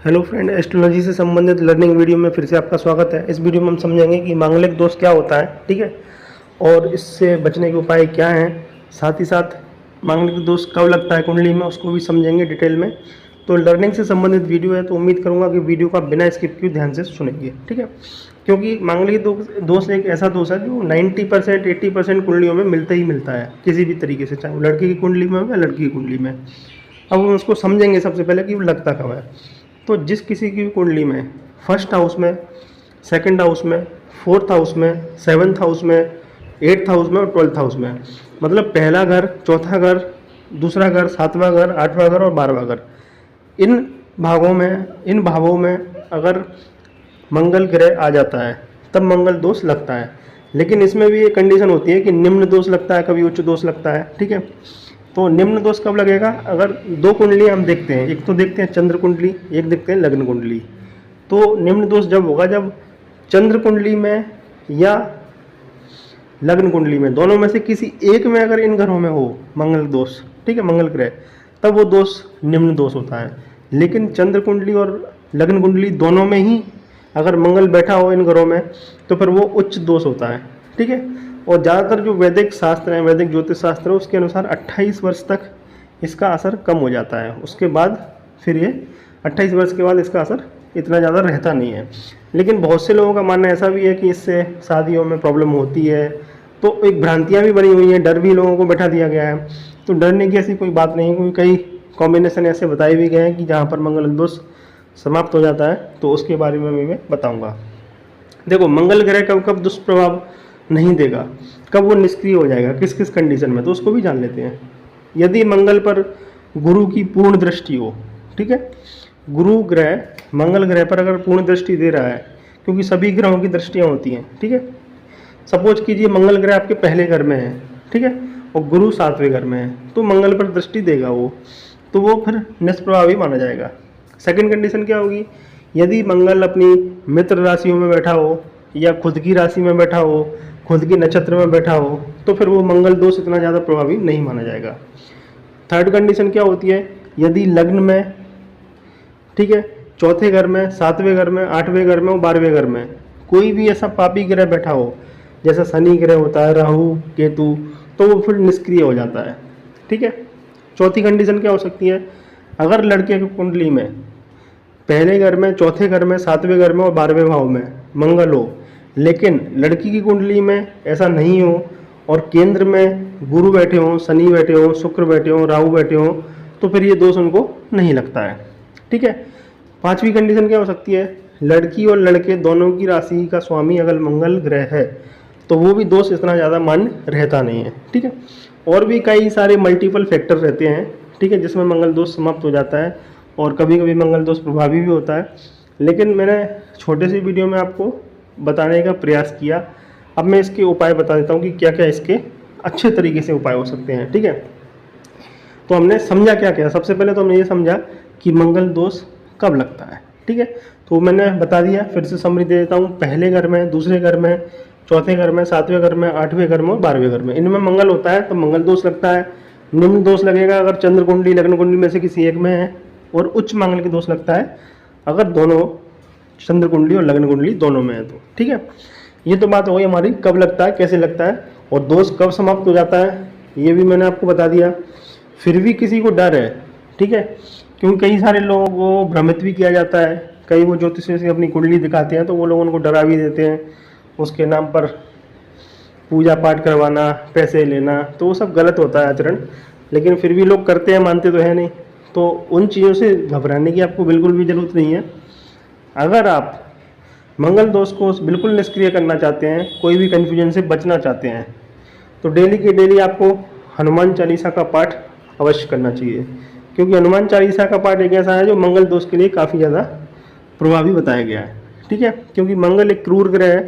Hello friend, astrology से संबंधित learning video में फिर से आपका स्वागत है। इस वीडियो में हम समझेंगे कि मांगलिक दोष क्या होता है, ठीक है, और इससे बचने के उपाय क्या हैं। साथ ही साथ मांगलिक दोष कब लगता है कुंडली में, उसको भी समझेंगे डिटेल में। तो लर्निंग से संबंधित वीडियो है, तो उम्मीद करूँगा कि वीडियो का बिना स्किप किए ध्यान से सुनेंगे, ठीक है। क्योंकि मांगलिक दोष एक ऐसा दोष है जो 90% 80% कुंडलियों में मिलता ही मिलता है, किसी भी तरीके से, चाहे वो लड़के की कुंडली में हो या लड़की की कुंडली में। अब हम उसको समझेंगे सबसे पहले कि वो लगता कब है। तो जिस किसी की भी कुंडली में फर्स्ट हाउस में, सेकंड हाउस में, फोर्थ हाउस में, सेवन्थ हाउस में, एट्थ हाउस में और 12th हाउस में, मतलब पहला घर, चौथा घर, दूसरा घर, सातवां घर, आठवां घर और 12वां घर, इन भावों में अगर मंगल ग्रह आ जाता है तब मंगल दोष लगता है। लेकिन इसमें भी एक कंडीशन होती है कि निम्न दोष लगता है, कभी उच्च दोष लगता है, ठीक है। तो निम्न दोष कब लगेगा? अगर दो कुंडली हम देखते हैं, एक तो देखते हैं चंद्र कुंडली, एक देखते हैं लग्न कुंडली। तो निम्न दोष जब होगा जब चंद्र कुंडली में या लग्न कुंडली में, दोनों में से किसी एक में अगर इन घरों में हो मंगल दोष, ठीक है, मंगल ग्रह, तब वो दोष निम्न दोष होता है। लेकिन चंद्र कुंडली और लग्न कुंडली दोनों में ही अगर मंगल बैठा हो इन घरों में, तो फिर वो उच्च दोष होता है, ठीक है। और ज़्यादातर जो वैदिक शास्त्र हैं, वैदिक ज्योतिष शास्त्र है, उसके अनुसार 28 वर्ष तक इसका असर कम हो जाता है। उसके बाद फिर ये 28 वर्ष के बाद इसका असर इतना ज़्यादा रहता नहीं है। लेकिन बहुत से लोगों का मानना ऐसा भी है कि इससे शादियों में प्रॉब्लम होती है। तो एक भ्रांतियाँ भी बनी हुई हैं, डर भी लोगों को बैठा दिया गया है। तो डरने की ऐसी कोई बात नहीं है, क्योंकि कई कॉम्बिनेशन ऐसे बताए भी गए हैं कि जहाँ पर मंगल दोष समाप्त हो जाता है। तो उसके बारे में मैं बताऊँगा। देखो, मंगल ग्रह कब कब दुष्प्रभाव नहीं देगा, कब वो निष्क्रिय हो जाएगा, किस किस कंडीशन में, तो उसको भी जान लेते हैं। यदि मंगल पर गुरु की पूर्ण दृष्टि हो, ठीक है, गुरु ग्रह मंगल ग्रह पर अगर पूर्ण दृष्टि दे रहा है, क्योंकि सभी ग्रहों की दृष्टियाँ होती हैं, ठीक है। सपोज कीजिए मंगल ग्रह आपके पहले घर में है, ठीक है, और गुरु 7वें घर में है, तो मंगल पर दृष्टि देगा वो, तो वो फिर निष्प्रभावी माना जाएगा। सेकंड कंडीशन क्या होगी? यदि मंगल अपनी मित्र राशियों में बैठा हो या खुद की राशि में बैठा हो, खुद की नक्षत्र में बैठा हो, तो फिर वो मंगल दोष इतना ज़्यादा प्रभावी नहीं माना जाएगा। थर्ड कंडीशन क्या होती है? यदि लग्न में, ठीक है, चौथे घर में, 7वें घर में, 8वें घर में और 12वें घर में कोई भी ऐसा पापी ग्रह बैठा हो, जैसा शनि ग्रह होता है, राहु, केतु, तो वो फिर निष्क्रिय हो जाता है, ठीक है। चौथी कंडीशन क्या हो सकती है? अगर लड़के की कुंडली में पहले घर में, चौथे घर में, 7वें घर में और 12वें भाव में मंगल हो, लेकिन लड़की की कुंडली में ऐसा नहीं हो और केंद्र में गुरु बैठे हों, शनि बैठे हों, शुक्र बैठे हों, राहु बैठे हों, तो फिर ये दोष उनको नहीं लगता है, ठीक है। पांचवी कंडीशन क्या हो सकती है? लड़की और लड़के दोनों की राशि का स्वामी अगर मंगल ग्रह है, तो वो भी दोष इतना ज़्यादा मान्य रहता नहीं है, ठीक है। और भी कई सारे मल्टीपल फैक्टर रहते हैं, ठीक है, जिसमें मंगल दोष समाप्त हो जाता है और कभी कभी मंगल दोष प्रभावी भी होता है। लेकिन मैंने छोटे से वीडियो में आपको बताने का प्रयास किया। अब मैं इसके उपाय बता देता हूँ कि क्या क्या इसके अच्छे तरीके से उपाय हो सकते हैं, ठीक है। तो हमने समझा क्या क्या? सबसे पहले तो हमने ये समझा कि मंगल दोष कब लगता है, ठीक है, तो मैंने बता दिया। फिर से समरी दे देता हूँ। पहले घर में, दूसरे घर में, चौथे घर में, 7वें घर में, 8वें घर में और 12वें घर में, इनमें मंगल होता है तो मंगल दोष लगता है। निम्न दोष लगेगा अगर चंद्र कुंडली, लग्न कुंडली में से किसी एक में है। और उच्च मंगल की दोष लगता है अगर दोनों, चंद्र कुंडली और लग्न कुंडली दोनों में है तो, ठीक है। ये तो बात हो गई हमारी कब लगता है, कैसे लगता है, और दोष कब समाप्त हो जाता है, ये भी मैंने आपको बता दिया। फिर भी किसी को डर है, ठीक है, क्योंकि कई सारे लोगों को भ्रमित भी किया जाता है। कई वो ज्योतिष से अपनी कुंडली दिखाते हैं तो वो लोग उनको डरा भी देते हैं, उसके नाम पर पूजा पाठ करवाना, पैसे लेना, तो वो सब गलत होता है आचरण। लेकिन फिर भी लोग करते हैं, मानते तो है नहीं। तो उन चीज़ों से घबराने की आपको बिल्कुल भी ज़रूरत नहीं है। अगर आप मंगल दोष को बिल्कुल निष्क्रिय करना चाहते हैं, कोई भी कन्फ्यूजन से बचना चाहते हैं, तो डेली के डेली आपको हनुमान चालीसा का पाठ अवश्य करना चाहिए। क्योंकि हनुमान चालीसा का पाठ एक ऐसा है जो मंगल दोष के लिए काफ़ी ज़्यादा प्रभावी बताया गया है, ठीक है। क्योंकि मंगल एक क्रूर ग्रह है,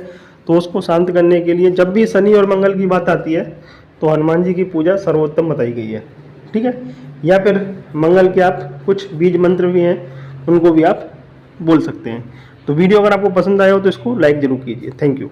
तो उसको शांत करने के लिए जब भी शनि और मंगल की बात आती है तो हनुमान जी की पूजा सर्वोत्तम बताई गई है, ठीक है। या फिर मंगल के आप कुछ बीज मंत्र भी हैं, उनको भी आप बोल सकते हैं। तो वीडियो अगर आपको पसंद आया हो तो इसको लाइक ज़रूर कीजिए। Thank you.